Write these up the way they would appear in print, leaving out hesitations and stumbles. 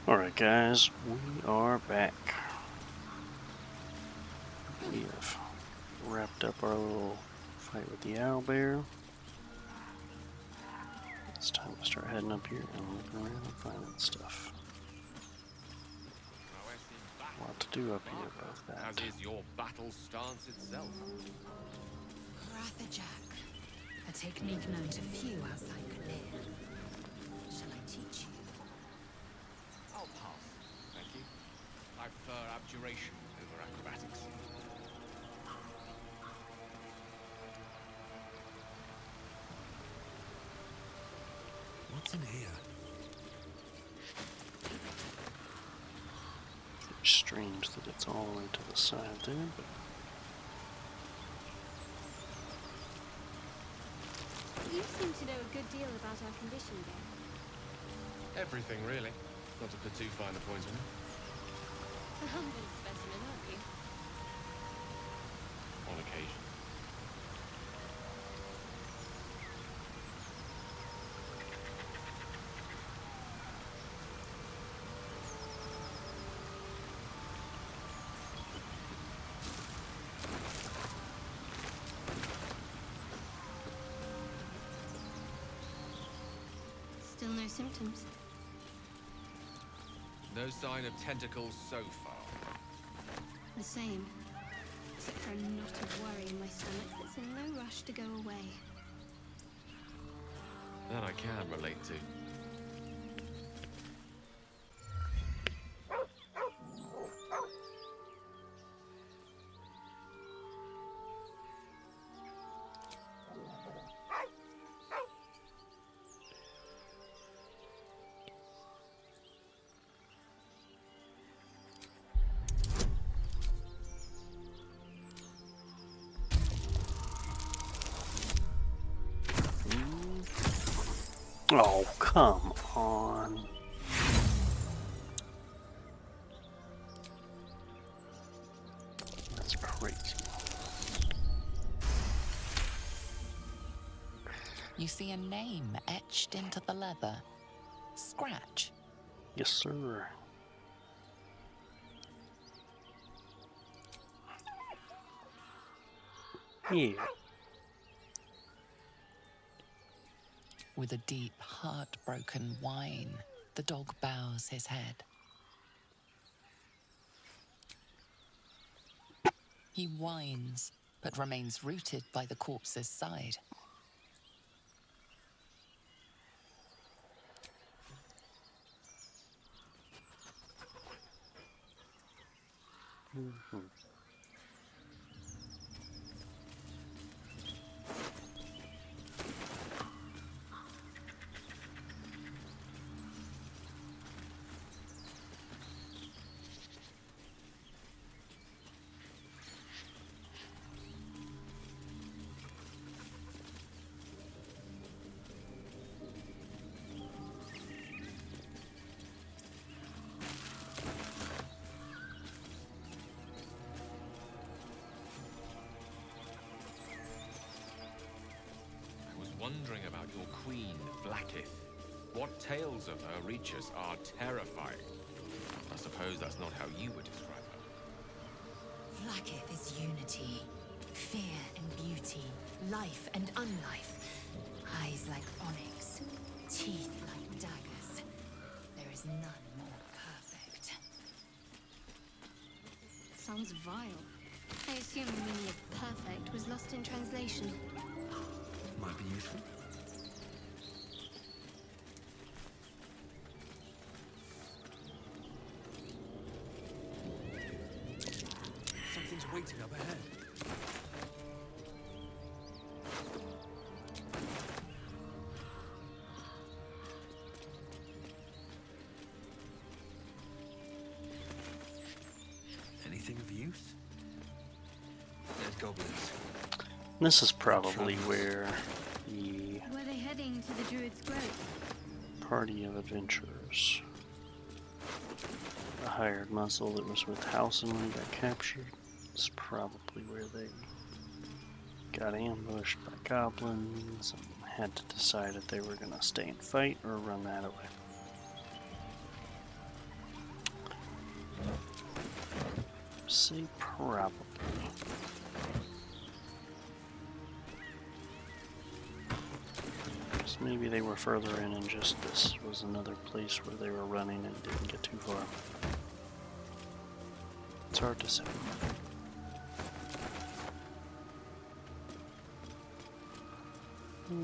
Alright guys, we are back. We have wrapped up our little fight with the owlbear. It's time to start heading up here and looking around and finding stuff. A lot to do up here about that. As is your battle stance itself. Jack, a technique known to few outside Cleric. Shall I teach you? I'll pass, thank you. I prefer abjuration over acrobatics. What's in here? It's strange that it's all the way to the side there, but You seem to know a good deal about our condition, Gary. Everything, really. Not to put too fine a point on it. A humble specimen, aren't you? On occasion. Still no symptoms. No sign of tentacles so far. The same. Except for a knot of worry in my stomach that's in no rush to go away. That I can relate to. oh, come on. That's crazy. You see a name etched into the leather. Scratch. Yes, sir. Yeah. With a deep, heartbroken whine, the dog bows his head. He whines, but remains rooted by the corpse's side. Mm-hmm. Wondering about your queen, Blackith. What tales of her reach us are terrifying. I suppose that's not how you would describe her. Blackith is unity, fear and beauty, life and unlife. Eyes like onyx, teeth like daggers. There is none more perfect. Sounds vile. I assume the meaning of perfect was lost in translation. Might be useful. Something's waiting up ahead. Anything of use? Dead goblins. This is probably where the Were they heading to the Druid's Grove? party of adventurers, the hired muscle that was with Housen when he got captured, is probably where they got ambushed by goblins and had to decide if they were going to stay and fight or run that away. say probably. So maybe they were further in and just this was another place where they were running and didn't get too far. It's hard to say.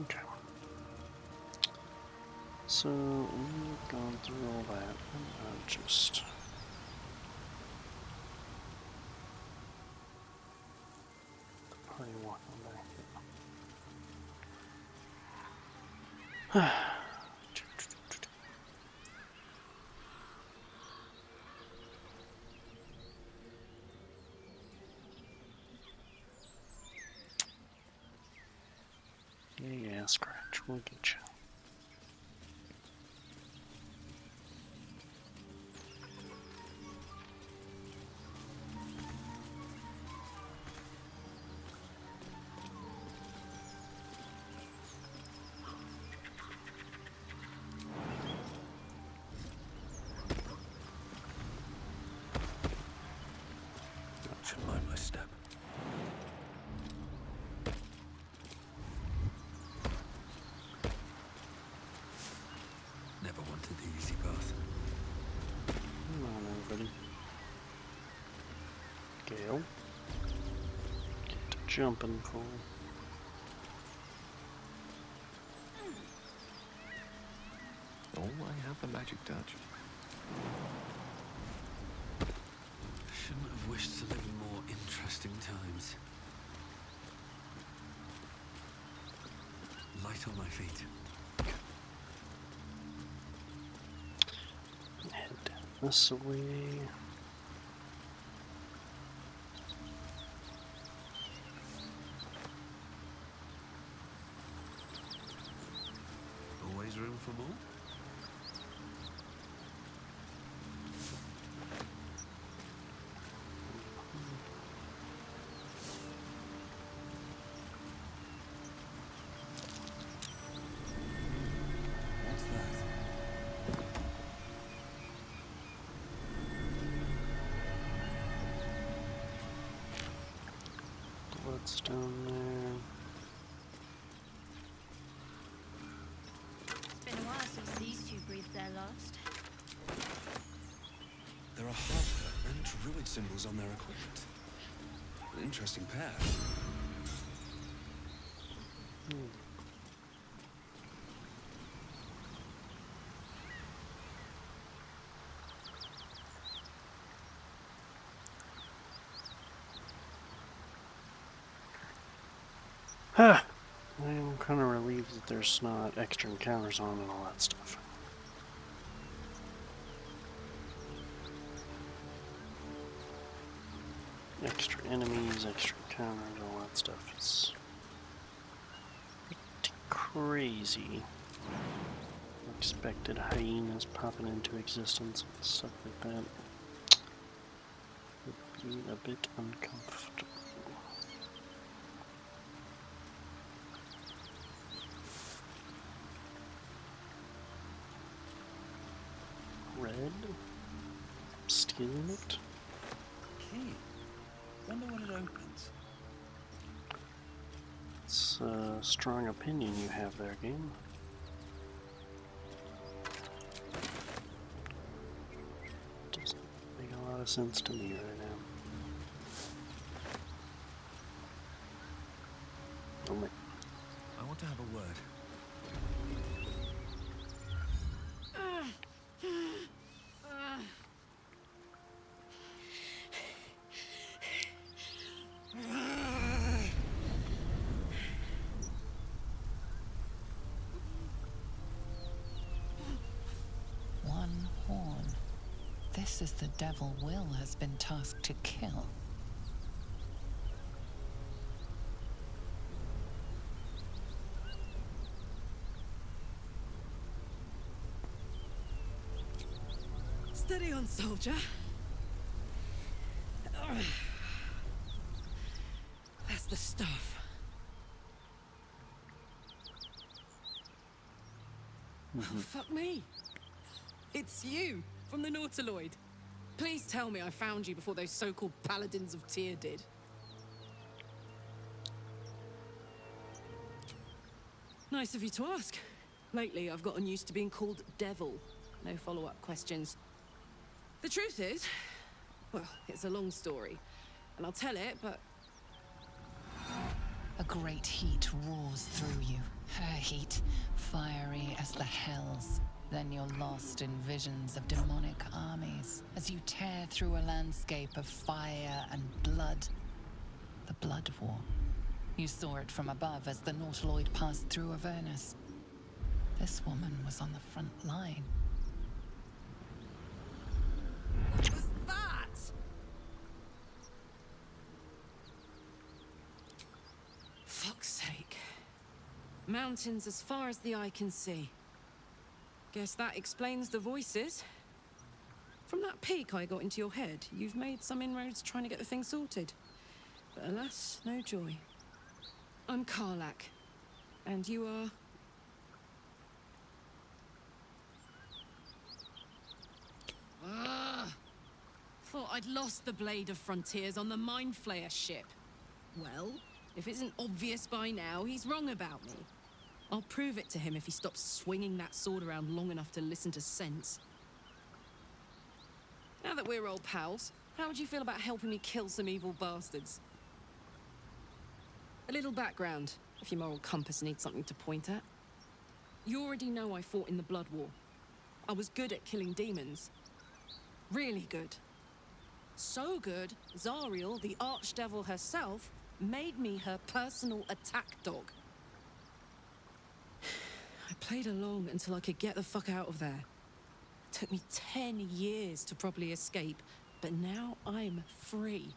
Okay. So we've gone through all that. I'll just the party walk on back. Yeah, Scratch, we'll get you. Should mind my step. Never wanted the easy path. Come on, everybody. Gale. Get to jumping, Cole. Oh, I have the magic touch. Shouldn't have wished to live in more interesting times. Light on my feet. Head down this way. Always room for more? What's that? Bloodstone there. It's been a while since these two breathed their last. There are Harper and Druid symbols on their equipment. An interesting pair. Huh. I'm kind of relieved that there's not extra encounters on and all that stuff. Extra enemies, extra encounters, all that stuff is pretty crazy. Unexpected hyenas popping into existence and stuff like that would be a bit uncomfortable. Red? Stealing it? Key. Wonder what it opens. It's a strong opinion you have there, game. Doesn't make a lot of sense to me right now. Oh my. I want to have a word. One horn. This is the devil Will has been tasked to kill. Steady on, soldier. That's the stuff. Oh, fuck me. It's you from the Nautiloid. Please tell me I found you before those so-called paladins of Tyr did. Nice of you to ask. Lately, I've gotten used to being called Devil. No follow-up questions. The truth is, well, it's a long story, and I'll tell it, but A great heat roars through you. Her heat, fiery as the hells. Then you're lost in visions of demonic armies as you tear through a landscape of fire and blood. The Blood War. You saw it from above as the Nautiloid passed through Avernus. This woman was on the front line. what was that? Fuck's sake. Mountains as far as the eye can see. Guess that explains the voices. From that peek I got into your head, you've made some inroads trying to get the thing sorted. But alas, no joy. I'm Karlak. And you are... Thought I'd lost the Blade of Frontiers on the Mind Flayer ship. Well, if it isn't obvious by now, he's wrong about me. I'll prove it to him if he stops swinging that sword around long enough to listen to sense. Now that we're old pals, how would you feel about helping me kill some evil bastards? A little background, if your moral compass needs something to point at. You already know I fought in the Blood War. I was good at killing demons. Really good. So good, Zariel, the Archdevil herself, made me her personal attack dog. I played along until I could get the fuck out of there. It took me 10 years to properly escape, but now I'm free.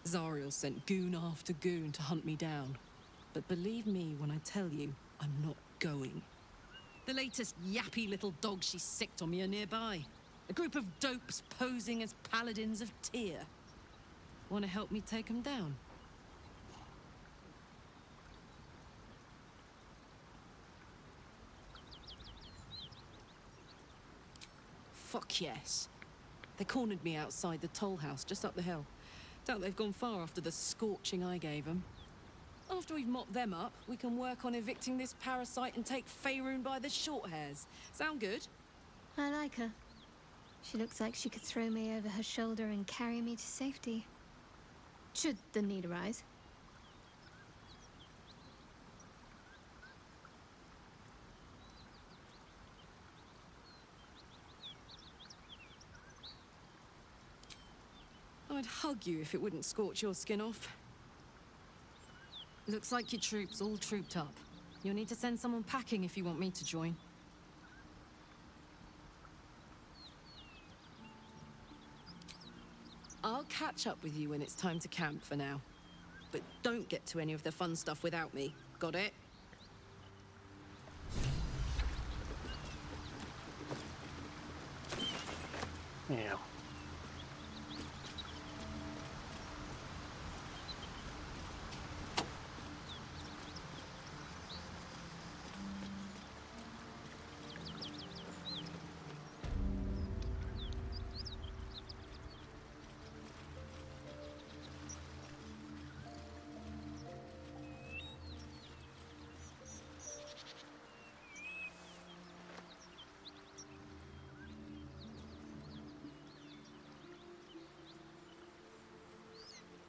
Zariel sent goon after goon to hunt me down. But believe me when I tell you, I'm not going. The latest yappy little dogs she sicked on me are nearby. A group of dopes posing as paladins of Tyr. Want to help me take them down? Fuck yes. They cornered me outside the toll house just up the hill. Doubt they've gone far after the scorching I gave them. After we've mopped them up, we can work on evicting this parasite and take Faerun by the short hairs. Sound good? I like her. She looks like she could throw me over her shoulder and carry me to safety. Should the need arise. I'd hug you if it wouldn't scorch your skin off. Looks like your troops all trooped up. You'll need to send someone packing if you want me to join. I'll catch up with you when it's time to camp for now. But don't get to any of the fun stuff without me. Got it? Yeah.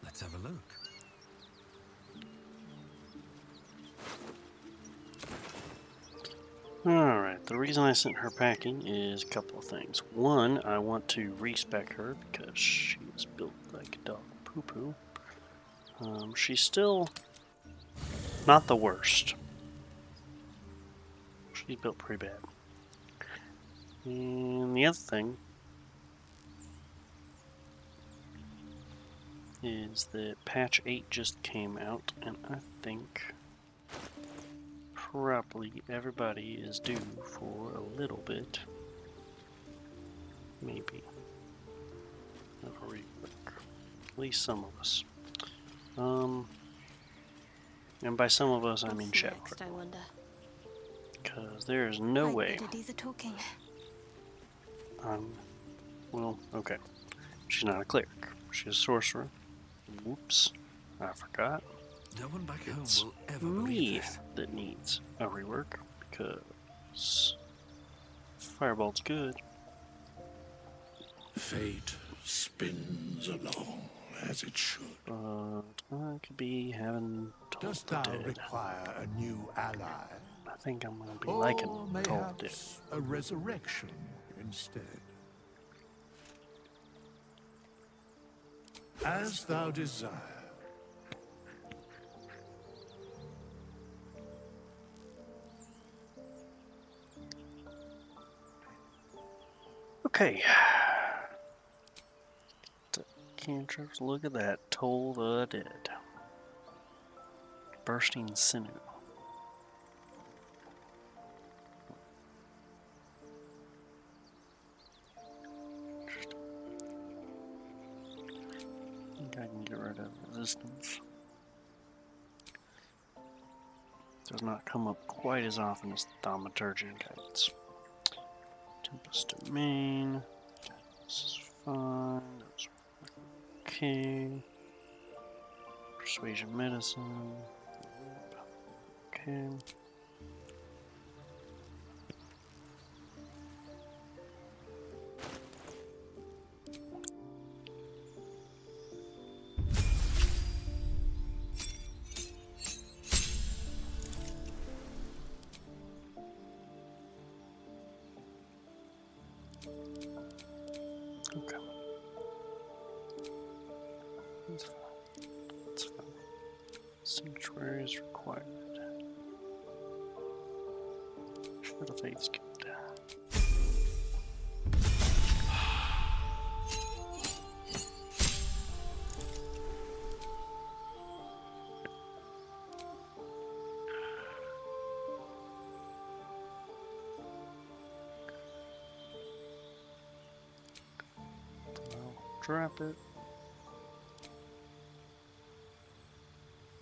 Let's have a look. Alright, the reason I sent her packing is a couple of things. One, I want to respec her because she is built like a dog poo-poo. She's still not the worst. She's built pretty bad. And the other thing is that patch 8 just came out, and I think probably everybody is due for a little bit. Maybe. Have a rework. At least some of us. And by some of us, I mean Shadow. Next, I wonder. Because there is no way Oddities are talking. I'm Well, okay. She's not a cleric. She's a sorcerer. Whoops. I forgot. No one back home It's will ever believe me this. that needs a rework because Fireball's good. Fate spins along as it should. But I could be having Toll Dost the thou Dead. require a new ally? I think I'm gonna be liking Or Toll the Dead. mayhaps a resurrection instead? As thou desire. Okay. Cantrips, look at that. Toll the Dead. Bursting Sinew. I think I can get rid of resistance. Does not come up quite as often as the Thaumaturgian guidance. Tempest Domain. This is fine. That's okay. Persuasion Medicine. Okay. Okay. That's fine. That's fine. Sanctuary is required. Should have faith skipped. Drop it.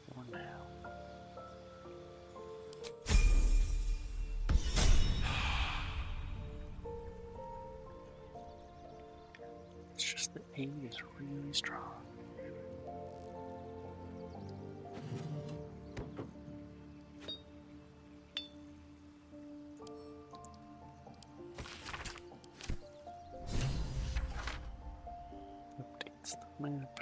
For now. It's just the 8 is really strong. Updates the map.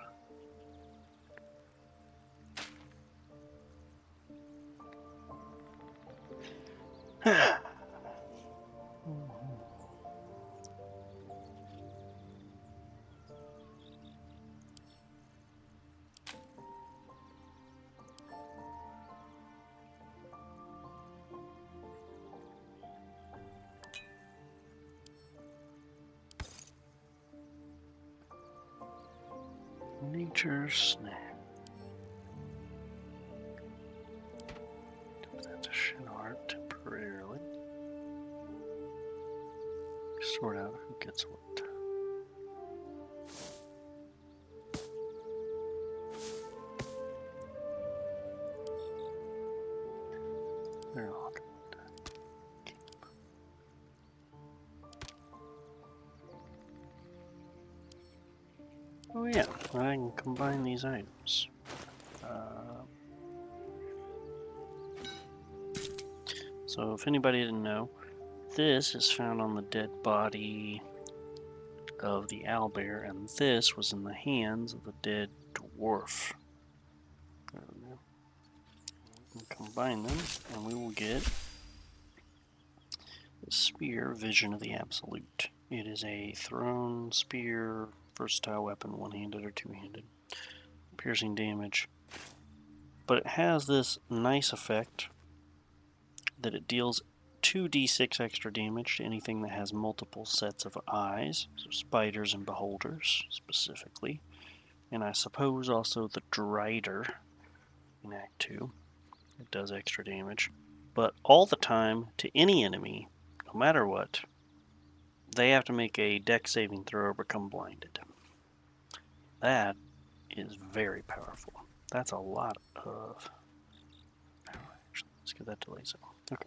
Nature Snap. That's a Shinart temporarily. Sort out who gets what. They're all good. Oh yeah, I can combine these items. So if anybody didn't know, this is found on the dead body of the owlbear, and this was in the hands of the dead dwarf. There we go. We can combine them, and we will get the spear, Vision of the Absolute. It is a thrown spear, versatile weapon, one-handed or two-handed, piercing damage. But it has this nice effect that it deals 2d6 extra damage to anything that has multiple sets of eyes, so spiders and beholders specifically, and I suppose also the Drider in Act 2. It does extra damage, but all the time to any enemy, no matter what, they have to make a dex saving throw or become blinded. That is very powerful. That's a lot of... Actually, let's get that to laser. Okay.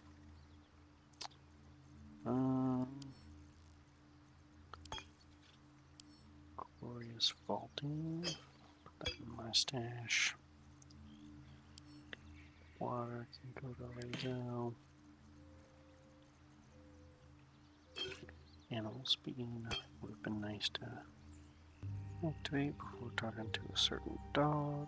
is vaulting. Put that in my stash. Water can go to Rizzo. Animal speed would have been nice to activate before talking to a certain dog.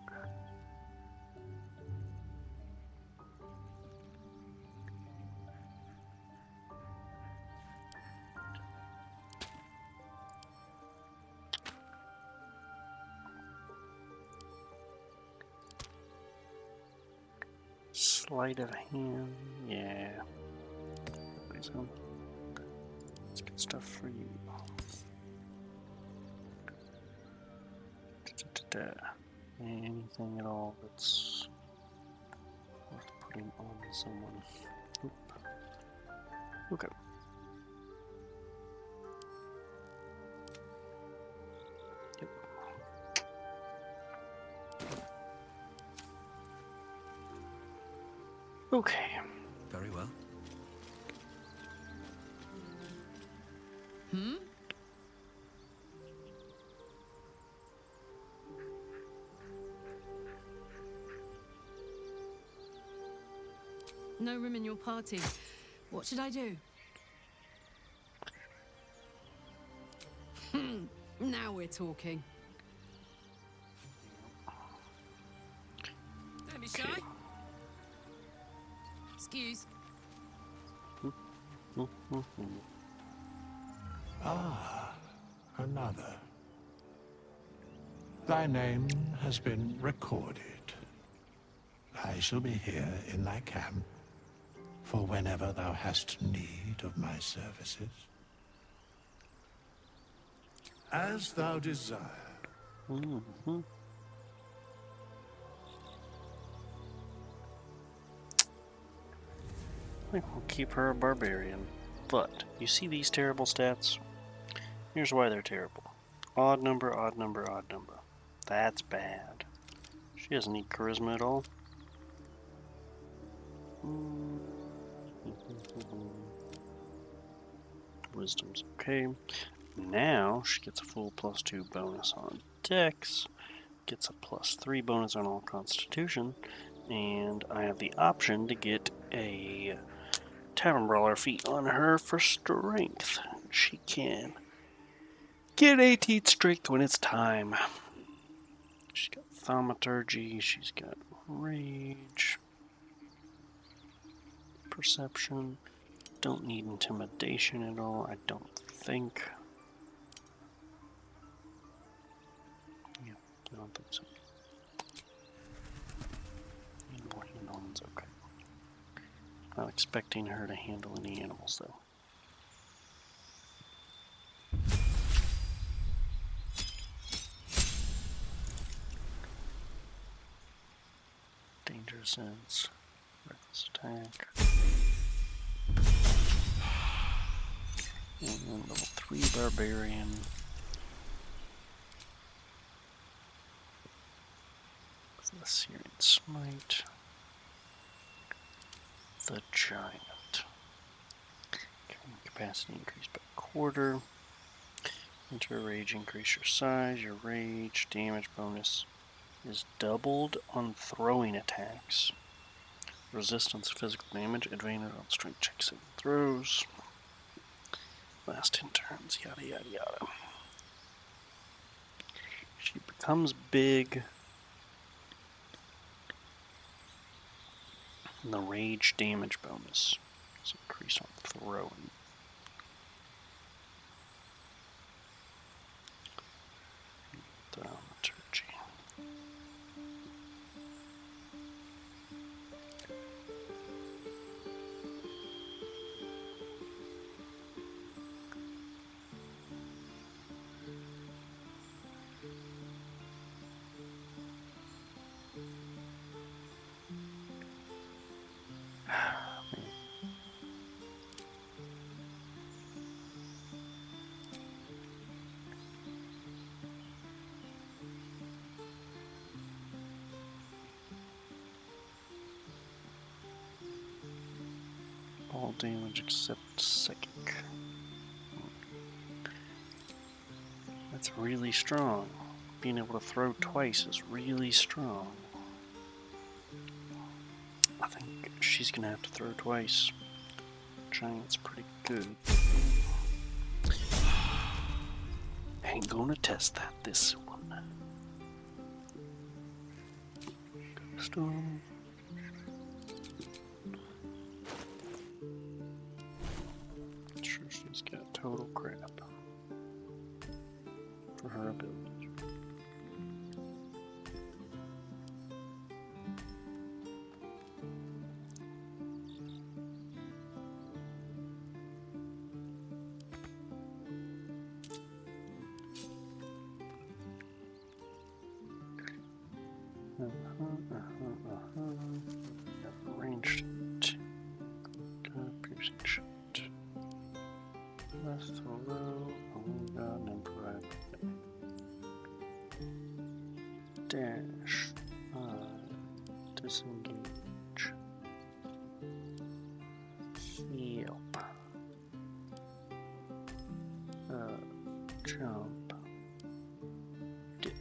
Sleight of hand, yeah. So, let's get stuff for you. Anything at all that's worth putting on someone. Oop. Okay. Yep. Okay. Very well. No room in your party. What should I do? Now we're talking. Don't be shy. Excuse. Another. Thy name has been recorded. I shall be here in thy camp for whenever thou hast need of my services. As thou desire. Mm-hmm. I think we'll keep her a barbarian. But, you see these terrible stats? Here's why they're terrible. Odd number, odd number, odd number. That's bad. She doesn't need charisma at all. Wisdom's okay. Now she gets a full +2 bonus on Dex, gets a +3 bonus on all Constitution, and I have the option to get a Tavern Brawler feat on her for Strength. She can get 18 Strength when it's time. She's got Thaumaturgy, she's got Rage, Perception. Don't need Intimidation at all, I don't think. Yeah, I don't think so. Animal handling's okay. Not expecting her to handle any animals though. Danger sense, reckless attack. And then level 3 barbarian. The Syrian Smite. The Giant. Carrying capacity increased by a quarter. Enter rage, increase your size. Your rage damage bonus is doubled on throwing attacks. Resistance to physical damage, advantage on strength checks and throws. Last 10 turns, yada yada yada. She becomes big. And the rage damage bonus is increased on throwing. Thaumaturgy. All damage except psychic. That's really strong. being able to throw twice is really strong. I think she's gonna have to throw twice. Giant's pretty good. Ain't gonna test that this one. Storm. Sure, she's got total crap for her ability. Ranged piercing shot. Left throw. Oh god, and improv. Dash. Disengage. Heal. Jump. Dip.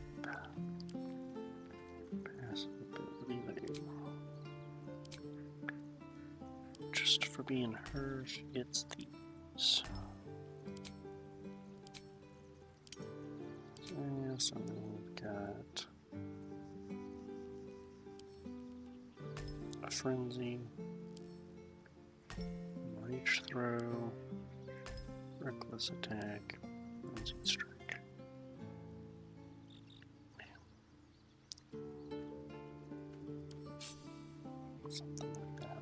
Passive ability label. Just for being her, she gets these. Yes, and then we've got a frenzy, reach throw, reckless attack, frenzied strike. Something like that.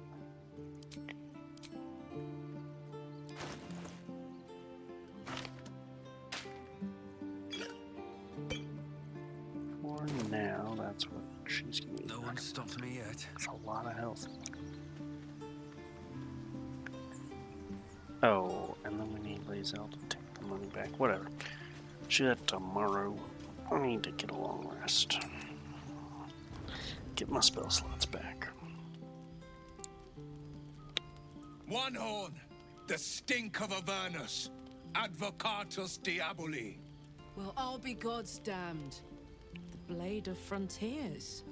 For now, that's what she's gonna be. No one stopped me yet. That's a lot of health. Oh, and then we need Lazel to take the money back. Whatever. Do that tomorrow. I need to get a long rest. Get my spell slots back. One horn, the stink of Avernus, Advocatus Diaboli. Well, I'll be God's damned. The Blade of Frontiers.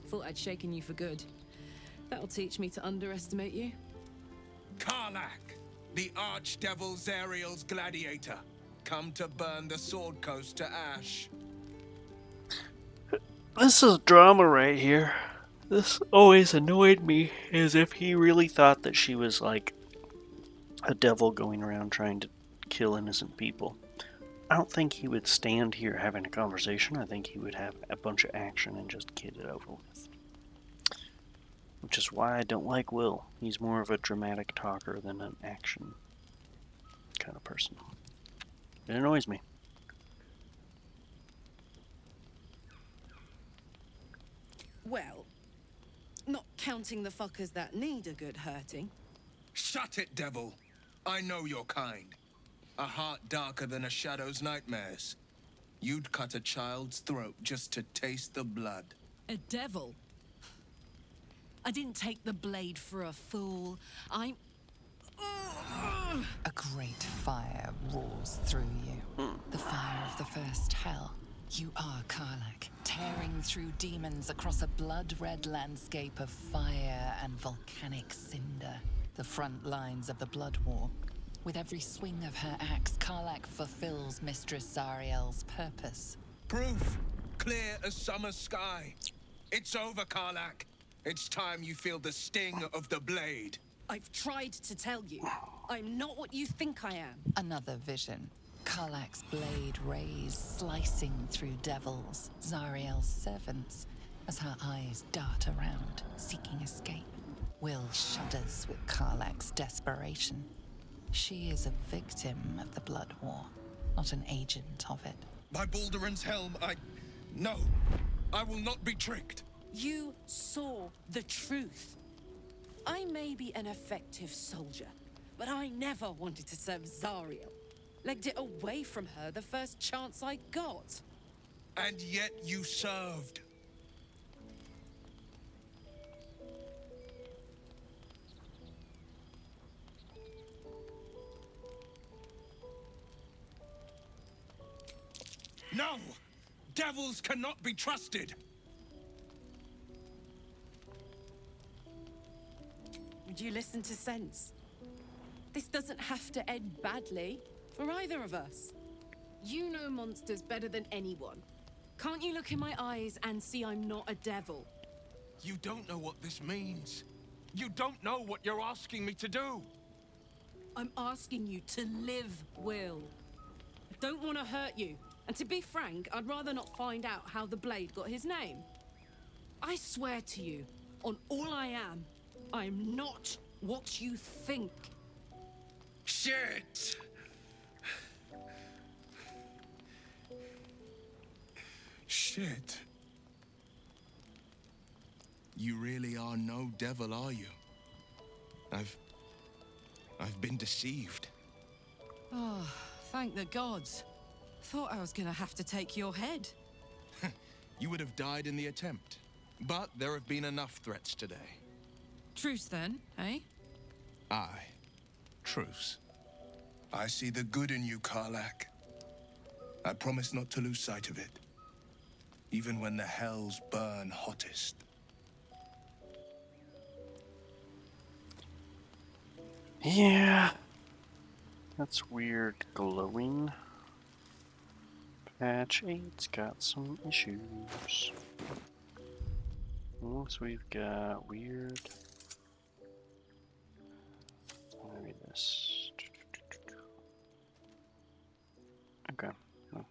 Thought I'd shaken you for good. That'll teach me to underestimate you. Karlach, the Archdevil Zariel's gladiator, come to burn the Sword Coast to ash. This is drama right here. This always annoyed me, as if he really thought that she was like a devil going around trying to kill innocent people. I don't think he would stand here having a conversation. I think he would have a bunch of action and just get it over with. Which is why I don't like Will. He's more of a dramatic talker than an action kind of person. It annoys me. Well, not counting the fuckers that need a good hurting. Shut it, devil. I know your kind. A heart darker than a shadow's nightmares. You'd cut a child's throat just to taste the blood. A devil? I didn't take the blade for a fool. I'm... A great fire roars through you. The fire of the first hell. You are Karlach, tearing through demons across a blood-red landscape of fire and volcanic cinder. The front lines of the Blood War. With every swing of her axe, Karlach fulfills Mistress Zariel's purpose. Proof, clear as summer sky. It's over, Karlach. It's time you feel the sting of the blade. I've tried to tell you. I'm not what you think I am. Another vision. Karlach's blade rays slicing through devils, Zariel's servants, as her eyes dart around, seeking escape. Will shudders with Karlach's desperation. She is a victim of the Blood War, not an agent of it. By Balduran's helm, No, I will not be tricked. You saw the truth. I may be an effective soldier, but I never wanted to serve Zariel. Legged it away from her the first chance I got. And yet you served. No! Devils cannot be trusted! Would you listen to sense? This doesn't have to end badly for either of us. You know monsters better than anyone. Can't you look in my eyes and see I'm not a devil? You don't know what this means. You don't know what you're asking me to do. I'm asking you to live, Will. I don't want to hurt you. And to be frank, I'd rather not find out how the blade got his name. I swear to you, on all I am not what you think. Shit! Shit. You really are no devil, are you? I've been deceived. Oh, thank the gods. Thought I was gonna have to take your head. You would have died in the attempt. But there have been enough threats today. Truce then, eh? Aye. Truce. I see the good in you, Karlach. I promise not to lose sight of it. Even when the hells burn hottest. Yeah. That's weird glowing. Patch 8's got some issues. Once we've got weird. Maybe this. Okay. Well,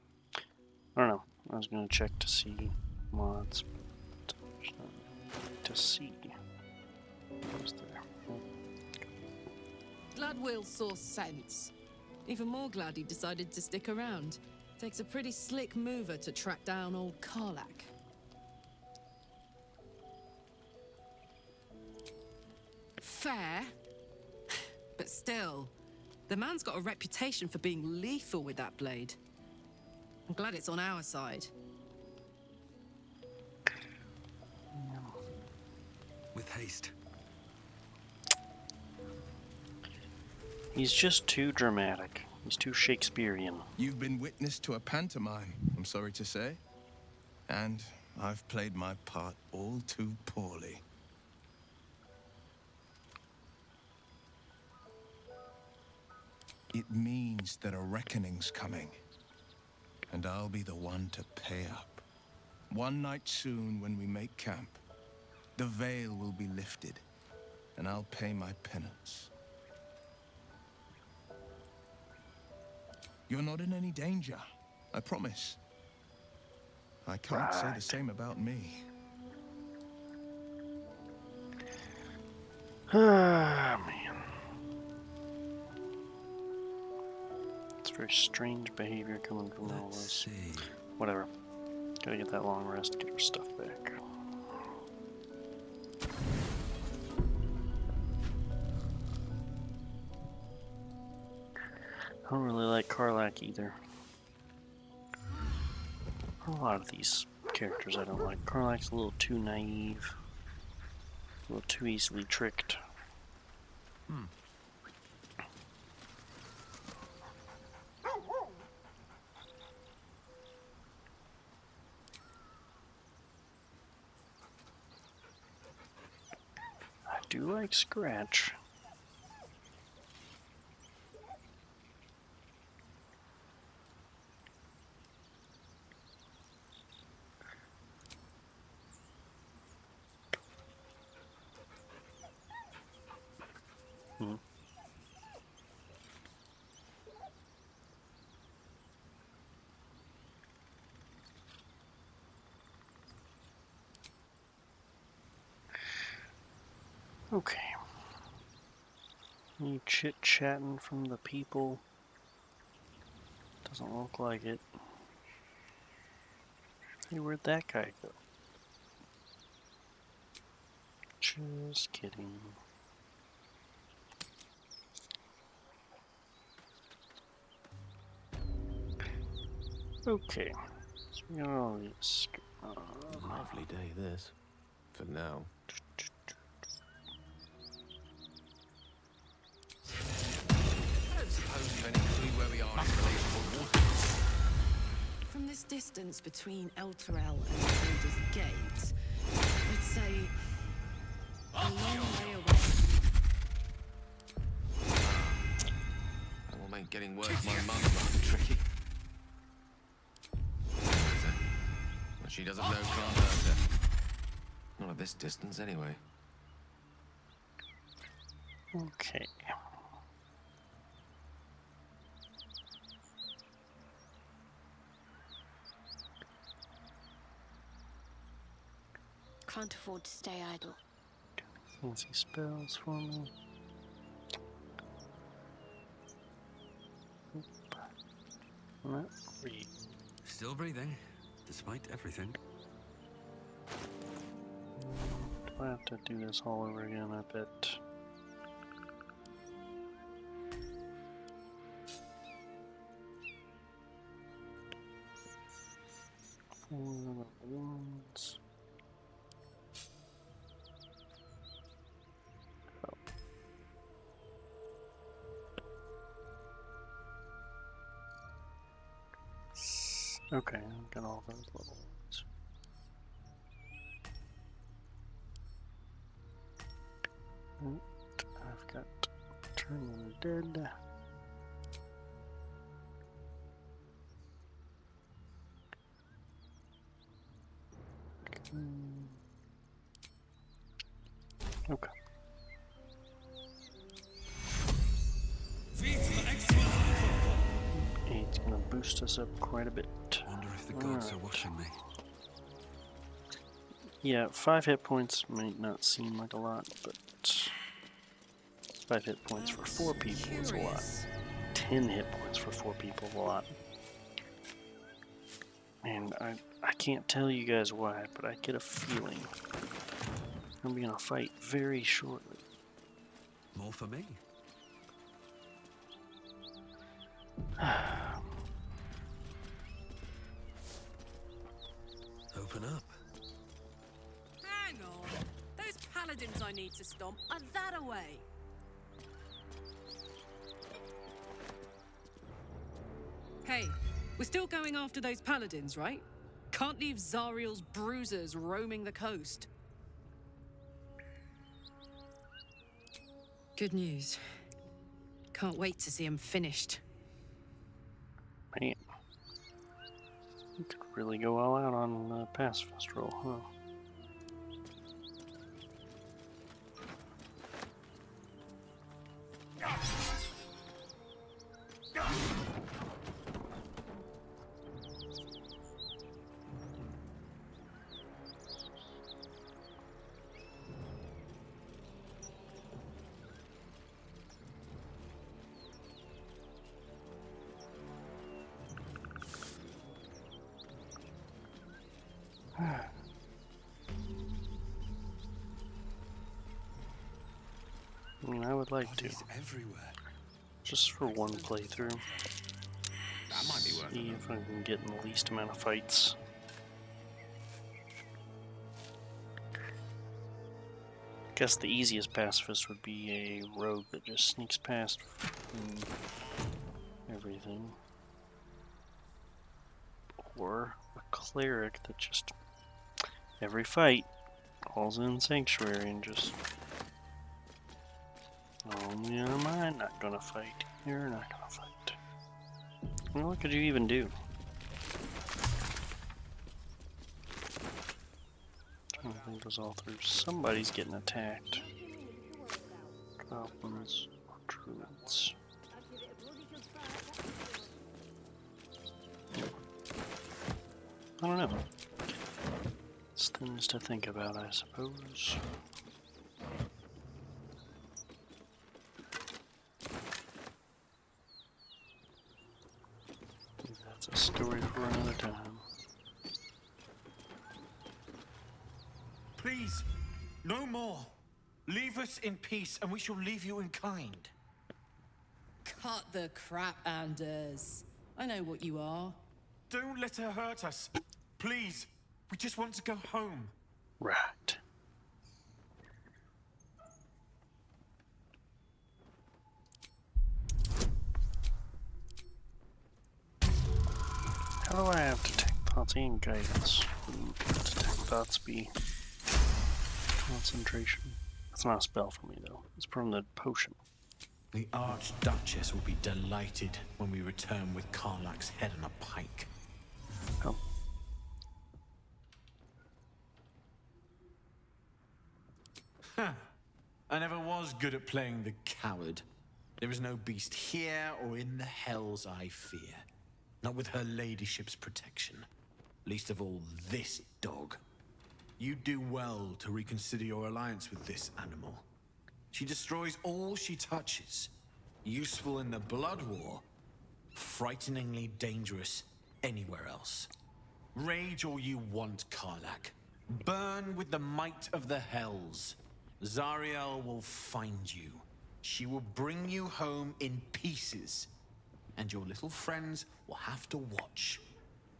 I don't know. I was gonna check to see mods, but there's nothing to see. What's there? Glad Will saw sense. Even more glad he decided to stick around. Takes a pretty slick mover to track down old Karlach. Fair. But still, the man's got a reputation for being lethal with that blade. I'm glad it's on our side. With haste. He's just too dramatic. He's too Shakespearean. You've been witness to a pantomime, I'm sorry to say. And I've played my part all too poorly. It means that a reckoning's coming. And I'll be the one to pay up. One night soon, when we make camp, the veil will be lifted, and I'll pay my penance. You're not in any danger, I promise. I can't say the same about me. Ah, man. It's very strange behavior coming from all Let's this. see. Whatever. Gotta get that long rest, get her stuff back. I don't really like Karlach either. A lot of these characters I don't like. Karlach's a little too naive. A little too easily tricked. I do like Scratch. Okay. Any chit-chatting from the people? Doesn't look like it. Hey, where'd that guy go? Just kidding. Okay. So we got all these. Lovely day, this. For now. I don't suppose you've any clue where we are in relation to water. From this distance between Elturel and Baldur's Gate, I'd say a long way away. That will make getting word to my mum rather tricky. What she doesn't know can't hurt her. Not at this distance, anyway. Okay. Can't afford to stay idle. Fancy spells for me. Not read. Still breathing, despite everything. Do I have to do this all over again? I bet. Wounds. Okay, I've got all those little ones. I've got Turn Them Dead. Okay. It's gonna boost us up quite a bit. Wonder if the gods are watching me. Yeah, 5 hit points might not seem like a lot, but 5 hit points for 4 people is a lot. 10 hit points for 4 people is a lot. And I can't tell you guys why, but I get a feeling I'm gonna fight very shortly. More for me. Open up. Hang on. Those paladins I need to stomp are that away. Hey, we're still going after those paladins, right? Can't leave Zariel's bruisers roaming the coast. Good news. Can't wait to see them finished. Man, you could really go all out on pacifist roll, huh? I would like to. Everywhere. Just for one playthrough. That might be worth See if I can get in the least amount of fights. Guess the easiest pacifist would be a rogue that just sneaks past everything. Or a cleric that just every fight calls in sanctuary and just oh, never mind, not gonna fight. You're not gonna fight. Well, what could you even do? Trying to think this all through. Somebody's getting attacked. Goblins or druids. I don't know. It's things to think about, I suppose. That's a story for another time. Please, no more. Leave us in peace, and we shall leave you in kind. Cut the crap, Anders. I know what you are. Don't let her hurt us. Please, we just want to go home. Right. How do I have to take Thoughts and guidance. Detect thoughts be concentration. That's not a spell for me though. It's from the potion. The Archduchess will be delighted when we return with Karlach's head on a pike. Oh. I never was good at playing the coward. There is no beast here or in the hells I fear. Not with her ladyship's protection. Least of all this dog. You do well to reconsider your alliance with this animal. She destroys all she touches. Useful in the blood war. Frighteningly dangerous anywhere else. Rage all you want, Karlach. Burn with the might of the hells. Zariel will find you. She will bring you home in pieces. And your little friends will have to watch.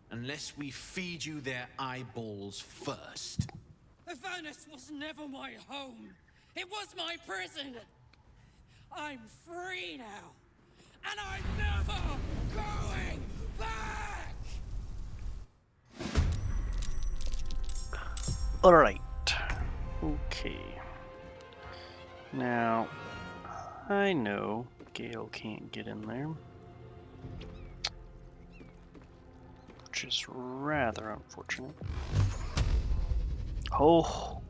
Unless we feed you their eyeballs first. Avernus was never my home. It was my prison. I'm free now. And I'm never going back! Alright. Okay. Now, I know Gale can't get in there. Which is rather unfortunate. Oh,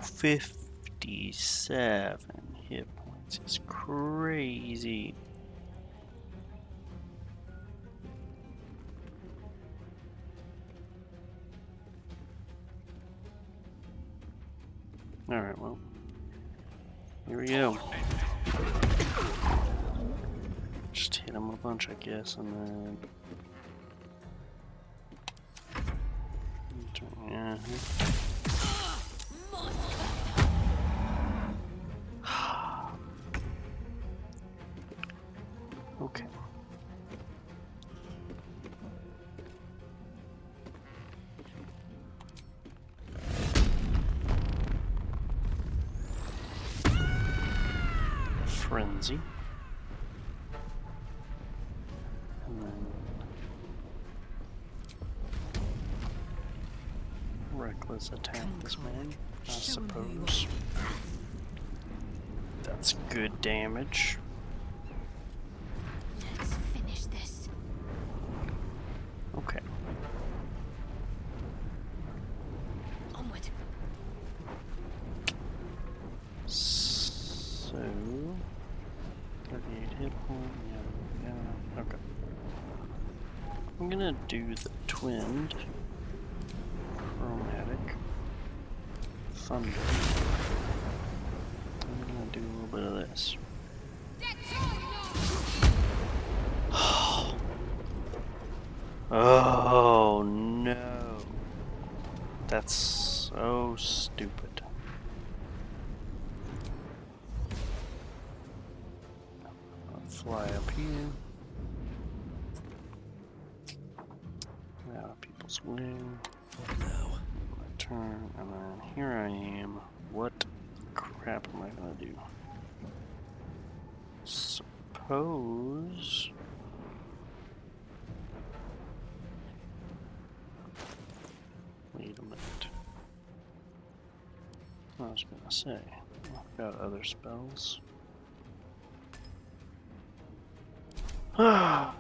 57 hit points is crazy. Alright, well, here we go. Just hit him a bunch, I guess, and then... Yeah. Okay. Frenzy. And then reckless attack this man, I suppose. That's good damage. Let's finish this. Okay. Onward. So 38 hit point, yeah, okay. I'm gonna do the twinned chromatic thunder. I'm gonna do a little bit of this. Oh no. That's so stupid. I'll fly up here. Now people's wing. Now. My turn, and then here I am. What crap am I gonna do? Suppose. Wait a minute. I was gonna say, I've got other spells. Ah.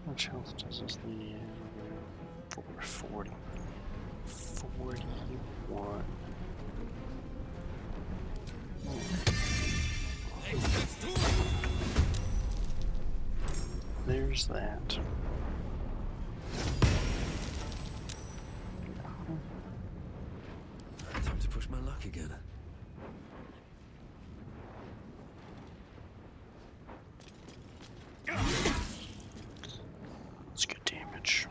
Which health does this leave? 440. 41. There's that. Time to push my luck again. That's good damage.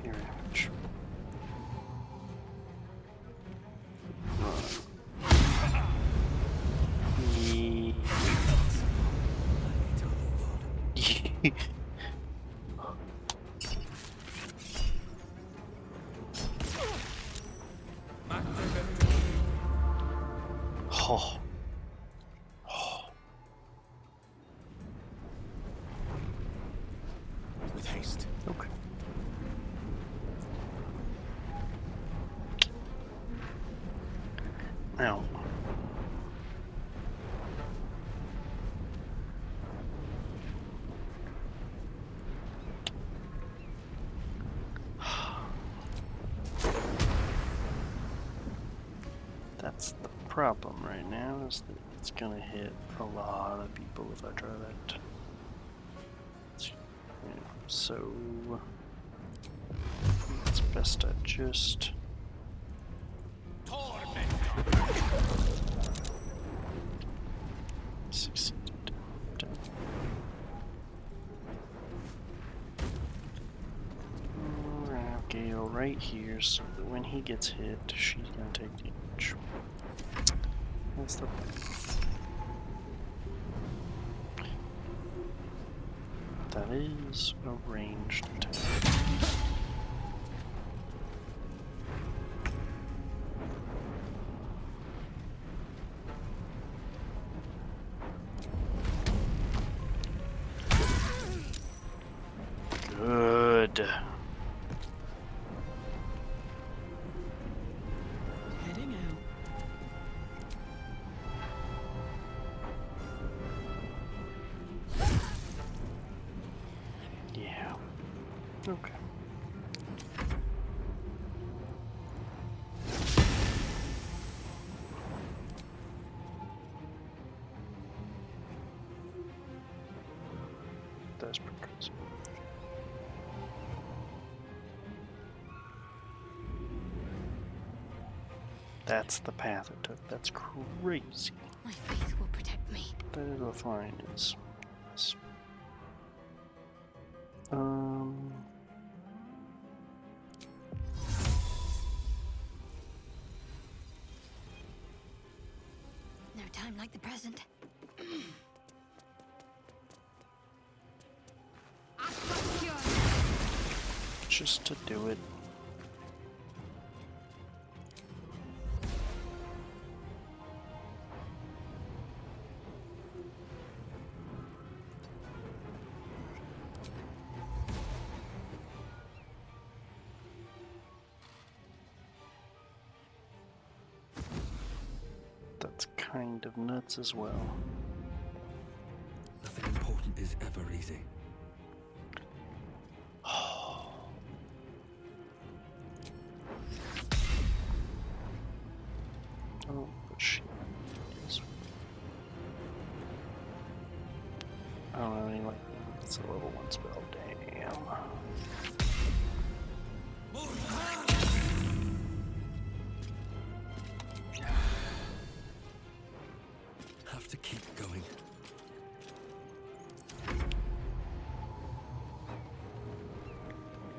Mirror image. Ow. That's the problem right now, is that it's gonna hit a lot of people if I try that. Yeah, so it's best I just succeeded. Gale right here, so that when he gets hit, she's gonna take damage. That's the plan. That is a ranged attack. Good. Heading out. Yeah. Okay. That's pretty crazy. That's the path it took. That's crazy. My faith will protect me. That is what flying is. Yes. No time like the present. Just to do it. That's kind of nuts as well. Nothing important is ever easy. Oh, but she is. I don't know any like it's a level 1 spell. Damn. Have to keep going.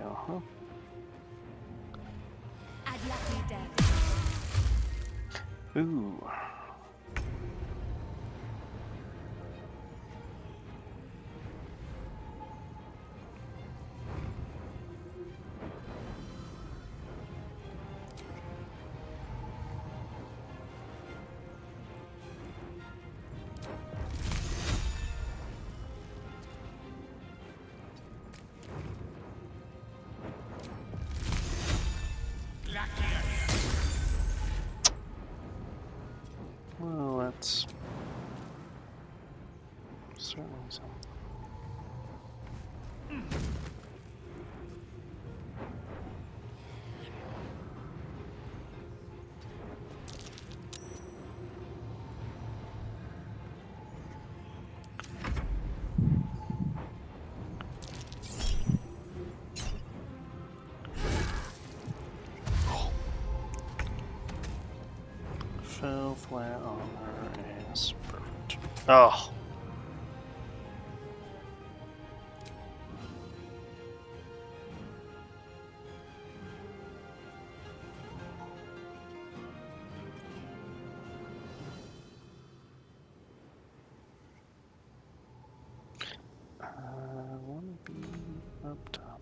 Uh-huh. I'd lucky death. Ooh. Well, that's certainly something. Fell flat on her ass. Perfect. Oh. I want to be up top.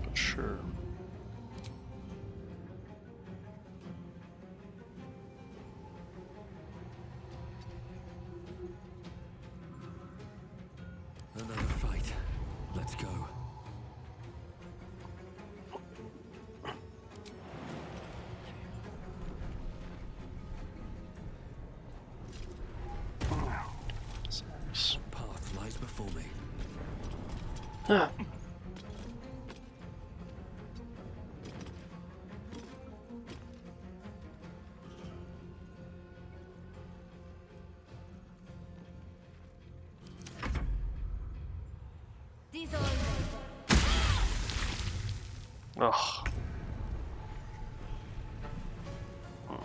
But sure. Another fight. Let's go. for me. Ah. Ugh. I'll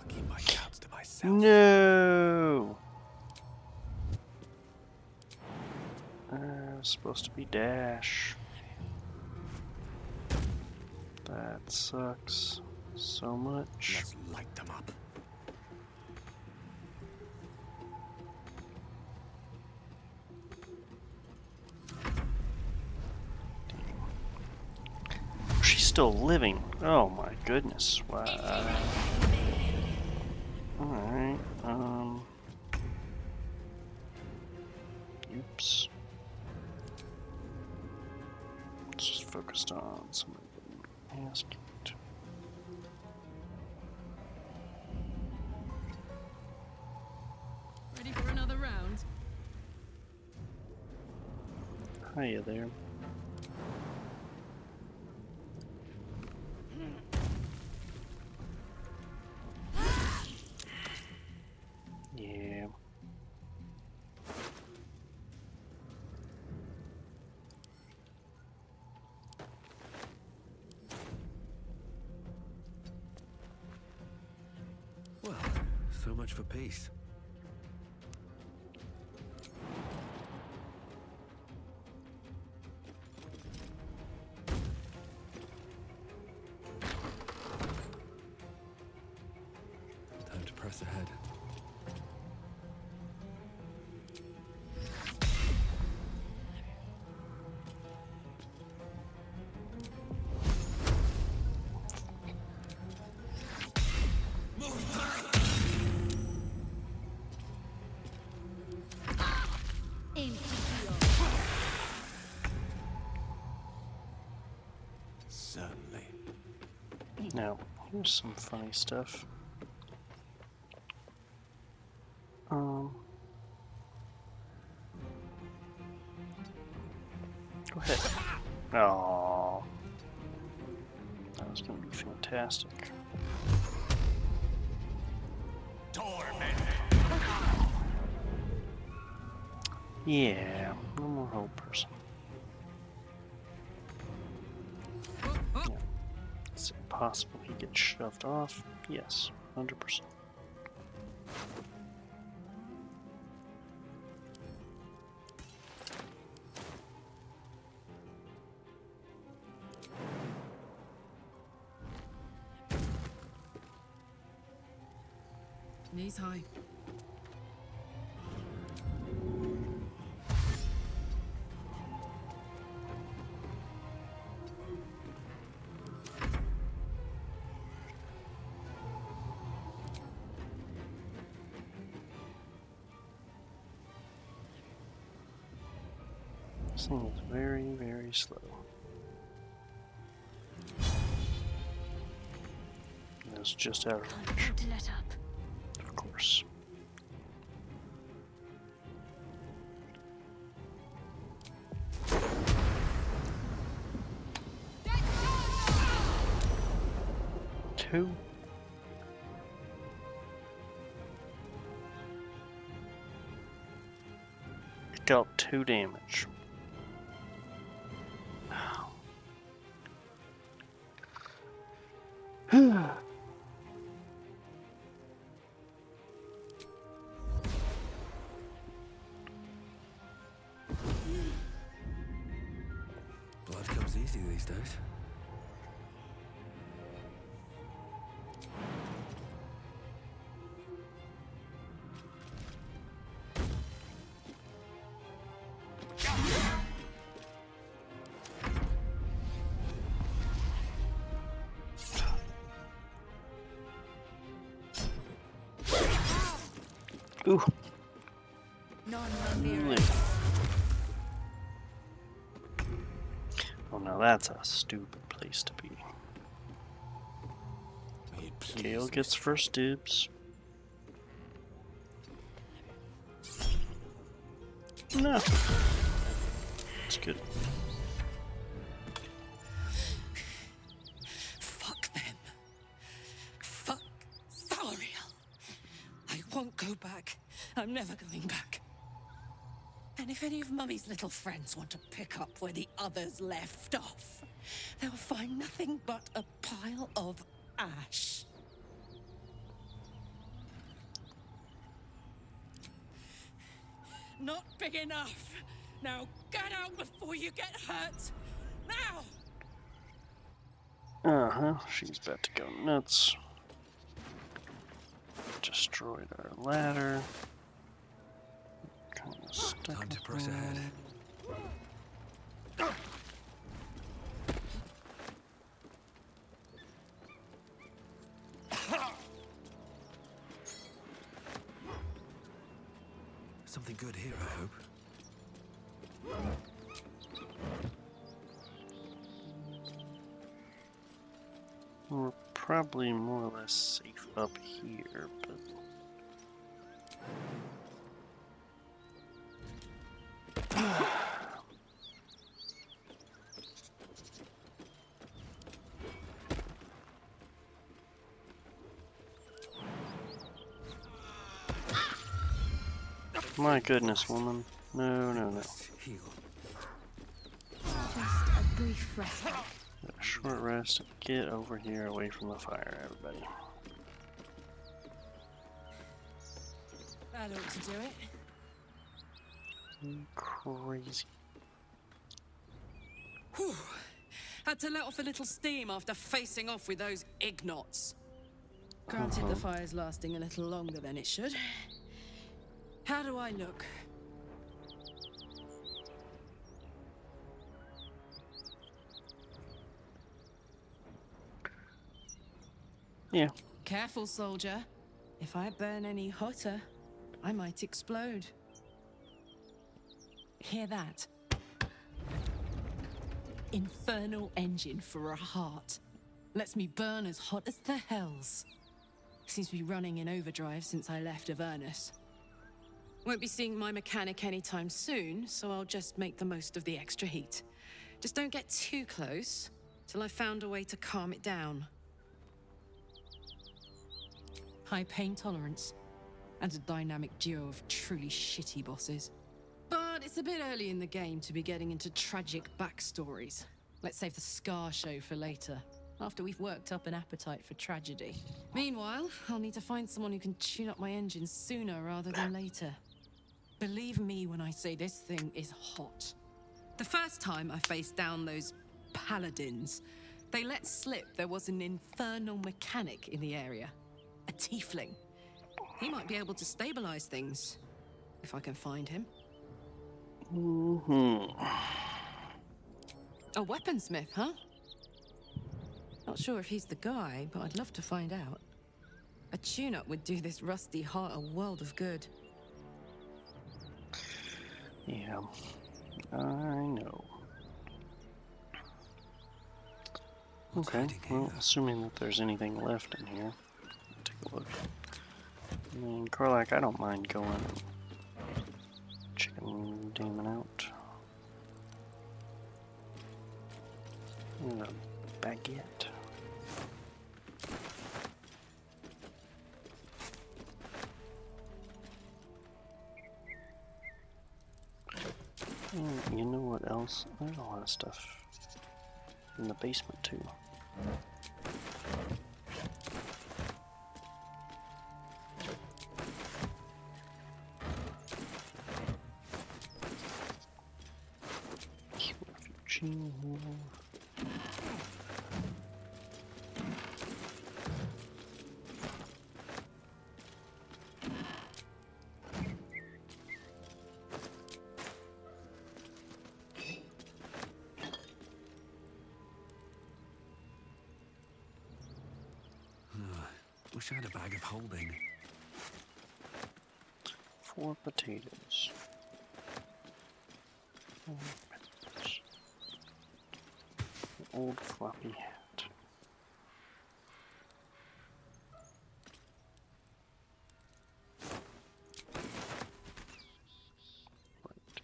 keep my doubts to myself. No. Supposed to be dash. That sucks so much. Let's light them up. She's still living. Oh my goodness. Wow. Alright. Oops. Let's just focus on somebody getting asked. Ready for another round? Hiya there. Yeah. Well, so much for peace. Time to press ahead. Certainly. Now, here's some funny stuff. Go ahead. Oh, that was going to be fantastic. Yeah, no more whole person. Yeah. Is it possible he gets shoved off? Yes, 100%. Knees high. This thing is very, very slow. And it's just out of reach. To let up. Of course. Two. It dealt 2 damage. Blood comes easy these days. Ooh. Non-Vampiric. Oh, now that's a stupid place to be. May it please Gale me. gets first dibs. No. It's good. Fuck them. Fuck Zariel. I won't go back. I'm never going back. And if any of Mummy's little friends want to pick up where the others left off, they'll find nothing but a pile of ash. Not big enough. Now get out before you get hurt. Now! Uh-huh, she's about to go nuts. Destroyed our ladder. Kind of stuck. Time to press ahead. Something good here, I hope. We're probably more or less safe up here, but... My goodness, woman. No, no, no. Heal. Just a brief respite. A short rest. Get over here away from the fire, everybody. That ought to do it. Crazy. Whew. Had to let off a little steam after facing off with those ignots. Granted, the fire's lasting a little longer than it should. How do I look? Yeah. Careful, soldier. If I burn any hotter, I might explode. Hear that? Infernal engine for a heart. Lets me burn as hot as the hells. Seems to be running in overdrive since I left Avernus. Won't be seeing my mechanic anytime soon, so I'll just make the most of the extra heat. Just don't get too close till I've found a way to calm it down. High pain tolerance, and a dynamic duo of truly shitty bosses. But it's a bit early in the game to be getting into tragic backstories. Let's save the Scar show for later, after we've worked up an appetite for tragedy. Meanwhile, I'll need to find someone who can tune up my engine sooner rather than later. Believe me when I say this thing is hot. The first time I faced down those paladins, they let slip there was an infernal mechanic in the area. A tiefling. He might be able to stabilize things, if I can find him. A weaponsmith, huh? Not sure if he's the guy, but I'd love to find out. A tune-up would do this rusty heart a world of good. Yeah, I know. Okay, well, assuming that there's anything left in here, take a look. I mean, Cleric, I don't mind going and checking Damon out. And a baguette. And you know what else? There's a lot of stuff in the basement too. Refugee here. Wish I had a bag of holding. 4 potatoes. 4 potatoes. An old floppy hat. Right.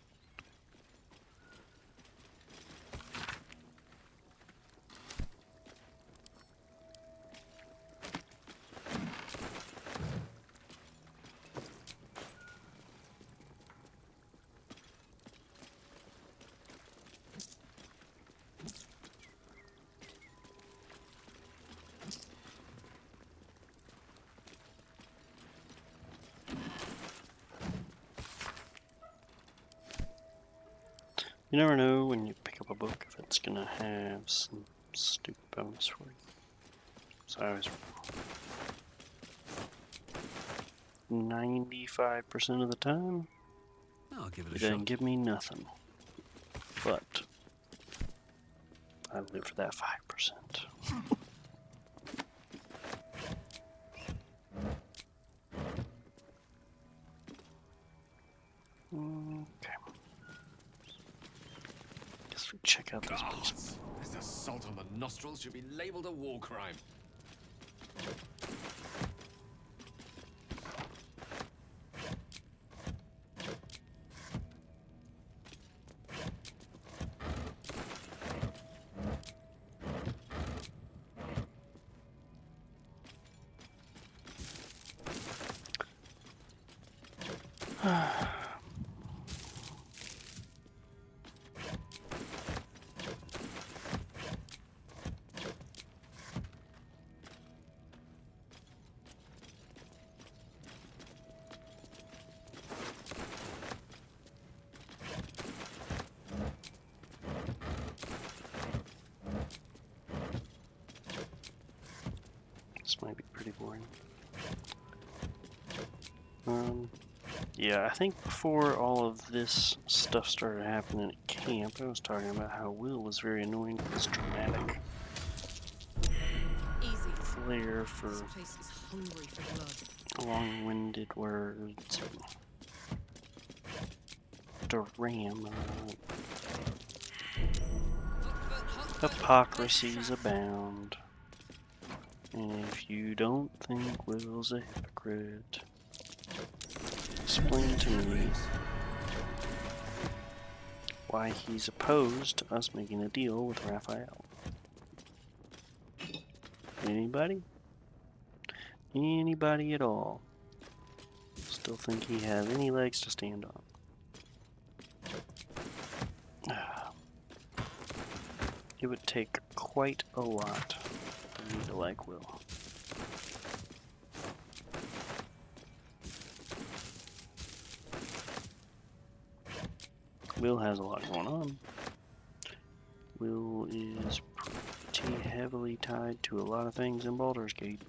You never know when you pick up a book if it's gonna have some stupid bonus for you. So I was 95% of the time, I'll give it a it shot. doesn't give me nothing. But I live for that 5%. Okay. Guess we check out this basement. Gods! This assault on the nostrils should be labeled a war crime. This might be pretty boring. Yeah, I think before all of this stuff started happening at camp, I was talking about how Will was very annoying with this dramatic Easy. flair for This place is hungry for blood. long-winded words. Ram. Hypocrisies abound. And if you don't think Will's a hypocrite, explain to me why he's opposed to us making a deal with Raphael. Anybody? Anybody at all still think he has any legs to stand on? It would take quite a lot for me to like Will. Will has a lot going on. Will is pretty heavily tied to a lot of things in Baldur's Gate.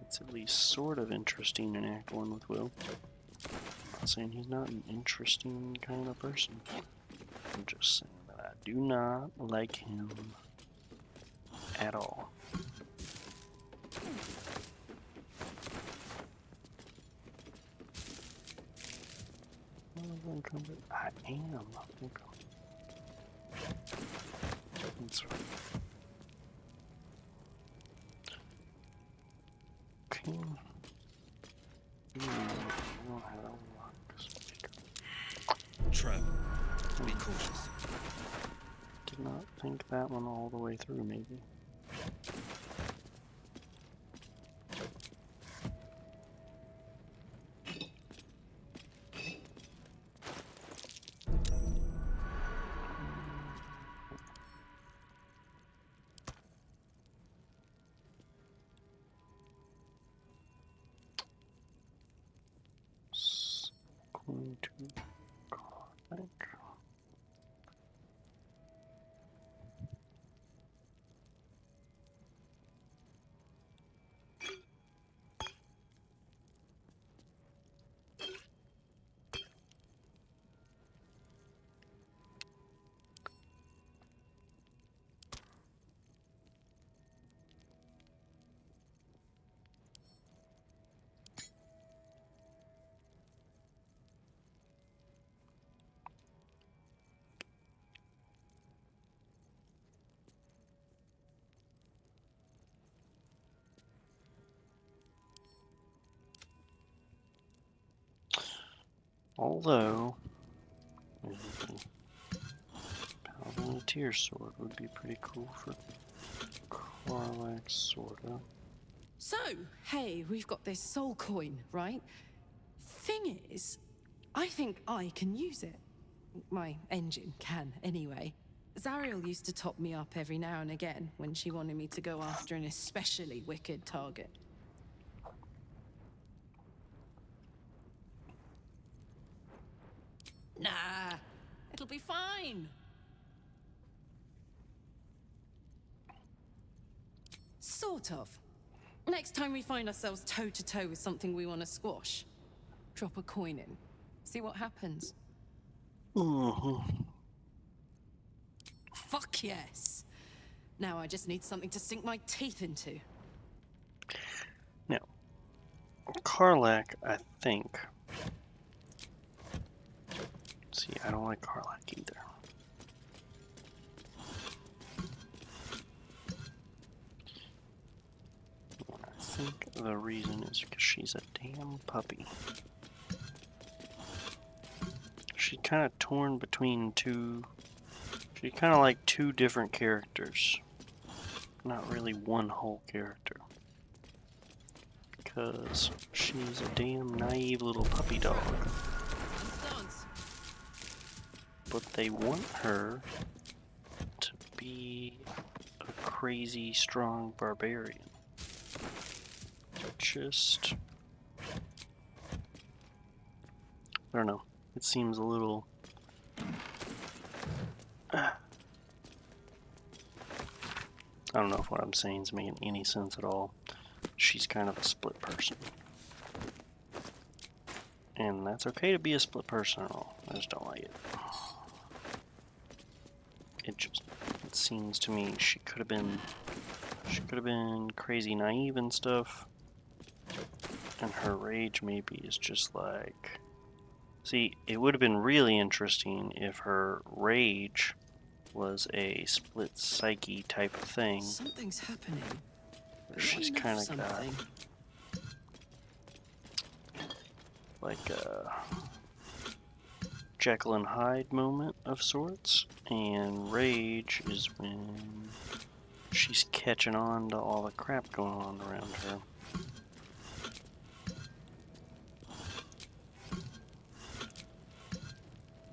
It's at least sort of interesting in Act 1 with Will. I'm not saying he's not an interesting kind of person. I'm just saying that I do not like him at all. I am. That's right. Okay. Trap. Be cautious. Did not think that one all the way through, maybe. Going to Cleric. Although, Paladin Tear Sword would be pretty cool for Cleric, sorta. So, hey, we've got this soul coin, right? Thing is, I think I can use it. My engine can, anyway. Zariel used to top me up every now and again when she wanted me to go after an especially wicked target. be fine. Sort of. Next time we find ourselves toe-to-toe with something we want to squash, drop a coin in. See what happens. Fuck yes. Now I just need something to sink my teeth into. Now, Karlach, I think. See, I don't like Karlach either. I think the reason is because she's a damn puppy. She's kind of torn between two. She's kind of like two different characters. Not really one whole character. Because she's a damn naive little puppy dog. But they want her to be a crazy, strong barbarian. Just... I don't know. It seems a little... I don't know if what I'm saying is making any sense at all. She's kind of a split person. And that's okay to be a split person and all. I just don't like it. It seems to me she could have been crazy naive and stuff. And her rage maybe is just like... See, it would have been really interesting if her rage was a split psyche type of thing. Something's happening. She's kind of got like a Jekyll and Hyde moment of sorts, and rage is when she's catching on to all the crap going on around her.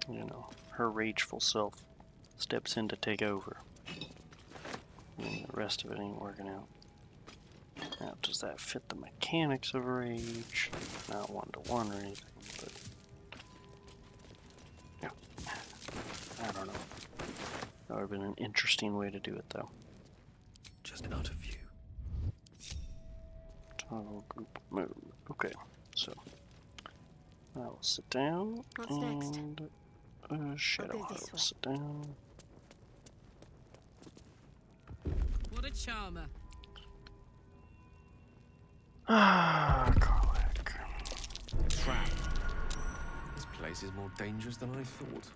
You know, her rageful self steps in to take over. And the rest of it ain't working out. Now, does that fit the mechanics of rage? Not one-to-one or anything, but... Yeah. I don't know. That would have been an interesting way to do it, though. Just out of view. Toggle group mode. Okay, so... I will sit down. What's next? Shadow, I will sit down. What a charmer. Cleric. Trap. This place is more dangerous than I thought.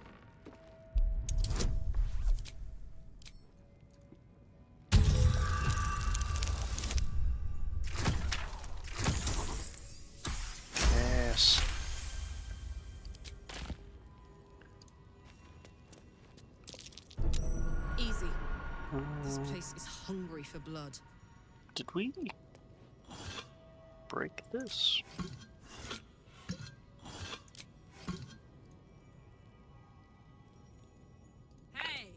Yes. Easy. This place is hungry for blood. Did we break this? Hey!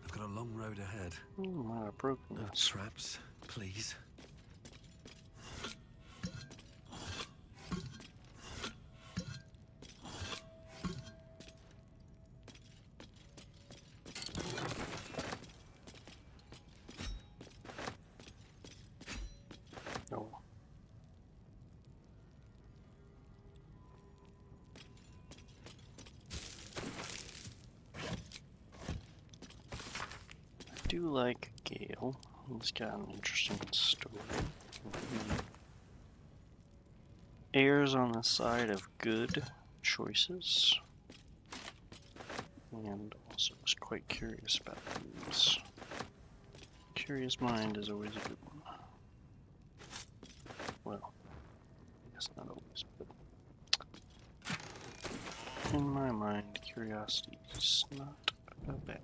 I've got a long road ahead. Might have broken No this. traps, please. No. I do like Gale. He's got an interesting story. He errs on the side of good choices. And also was quite curious about things. Curious mind is always a good one. Well, I guess not always, but in my mind, curiosity is not a bad thing.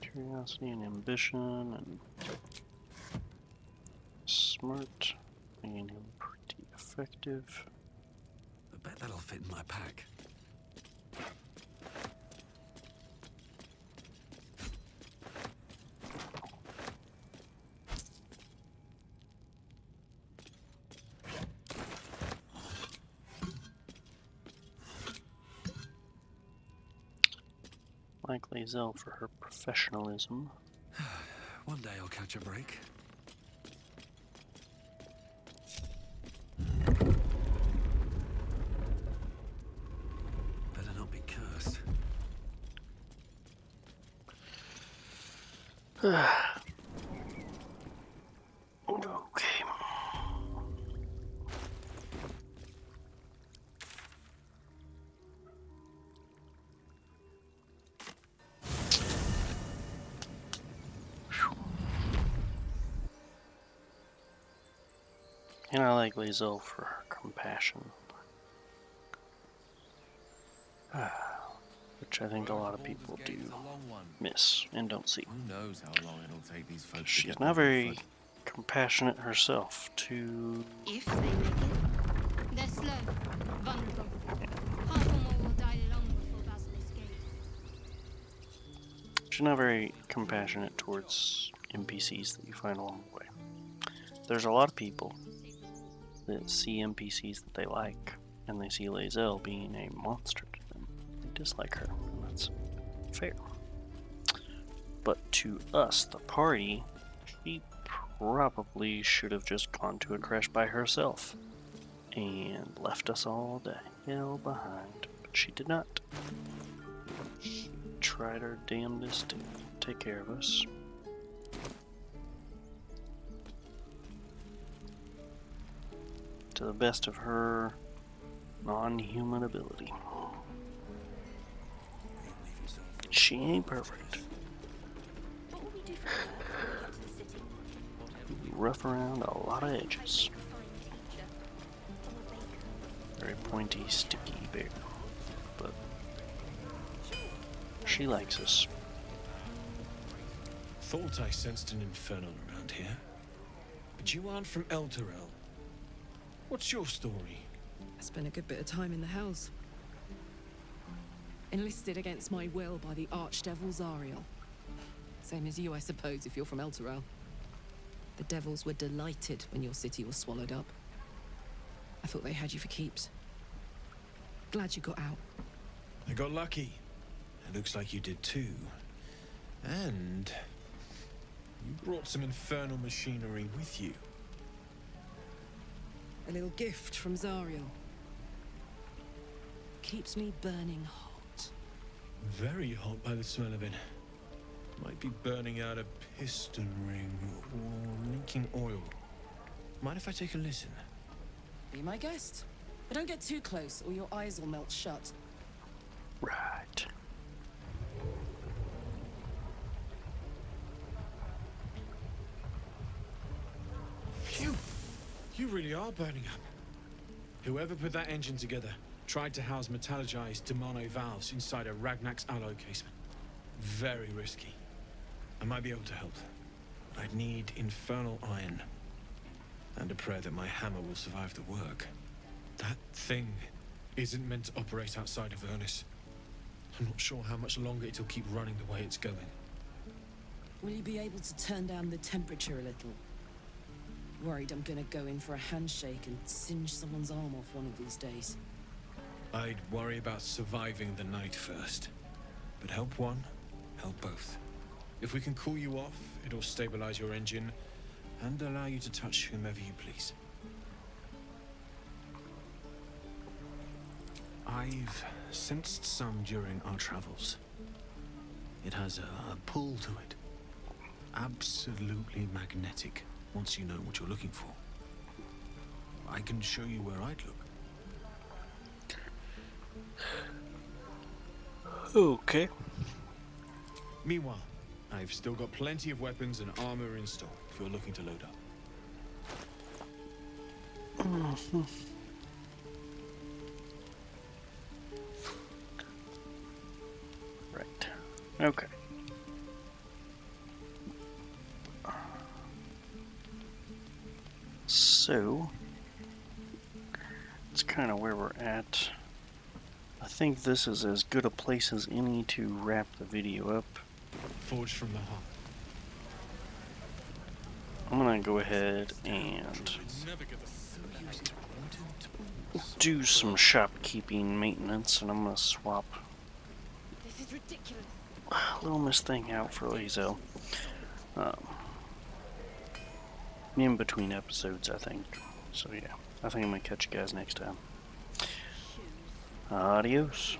Curiosity and ambition and smart, making him pretty effective. I bet that'll fit in my pack. like Lae'zel for her professionalism. One day I'll catch a break. Better not be cursed. Okay. And I like Lae'zel for her compassion. Which I think a lot of people do miss and don't see. Who knows how long it'll take these folks to She's get not back on very foot. compassionate herself to... If they make it, they're slow, vulnerable. Half or more will die long before Basil escapes. She's not very compassionate towards NPCs that you find along the way. There's a lot of people that see NPCs that they like, and they see Lae'zel being a monster to them. They dislike her, and that's fair. But to us, the party, she probably should have just gone to a crash by herself and left us all the hell behind. But she did not. She tried her damnedest to take care of us. To the best of her non-human ability. She ain't perfect. Rough around a lot of edges. Very pointy, sticky bear. But she likes us. Thought I sensed an infernal around here. But you aren't from Elturel. What's your story? I spent a good bit of time in the Hells. Enlisted against my will by the Archdevil Zariel. Same as you, I suppose, if you're from Elturel. The devils were delighted when your city was swallowed up. I thought they had you for keeps. Glad you got out. I got lucky. It looks like you did too. And you brought some infernal machinery with you. A little gift from Zariel. Keeps me burning hot. Very hot by the smell of it. Might be burning out a piston ring or leaking oil. Mind if I take a listen? Be my guest. But don't get too close or your eyes will melt shut. Right. Phew! You really are burning up. Whoever put that engine together tried to house metallurgized Demano valves inside a Ragnak's alloy casement. Very risky. I might be able to help. I'd need infernal iron. And a prayer that my hammer will survive the work. That thing isn't meant to operate outside of Ernest. I'm not sure how much longer it'll keep running the way it's going. Will you be able to turn down the temperature a little? Worried I'm gonna go in for a handshake and singe someone's arm off one of these days. I'd worry about surviving the night first. But help one, help both. If we can cool you off, it'll stabilize your engine and allow you to touch whomever you please. I've sensed some during our travels. It has a pull to it. Absolutely magnetic, once you know what you're looking for. I can show you where I'd look. Okay. Meanwhile, I've still got plenty of weapons and armor in stock if you're looking to load up. Right. Okay. So, that's kind of where we're at. I think this is as good a place as any to wrap the video up. Forged from the heart. I'm gonna go ahead and do some shopkeeping maintenance, and I'm gonna swap This is ridiculous. little miss thing out for Lazel. In between episodes, I think. So yeah, I think I'm gonna catch you guys next time. Adios.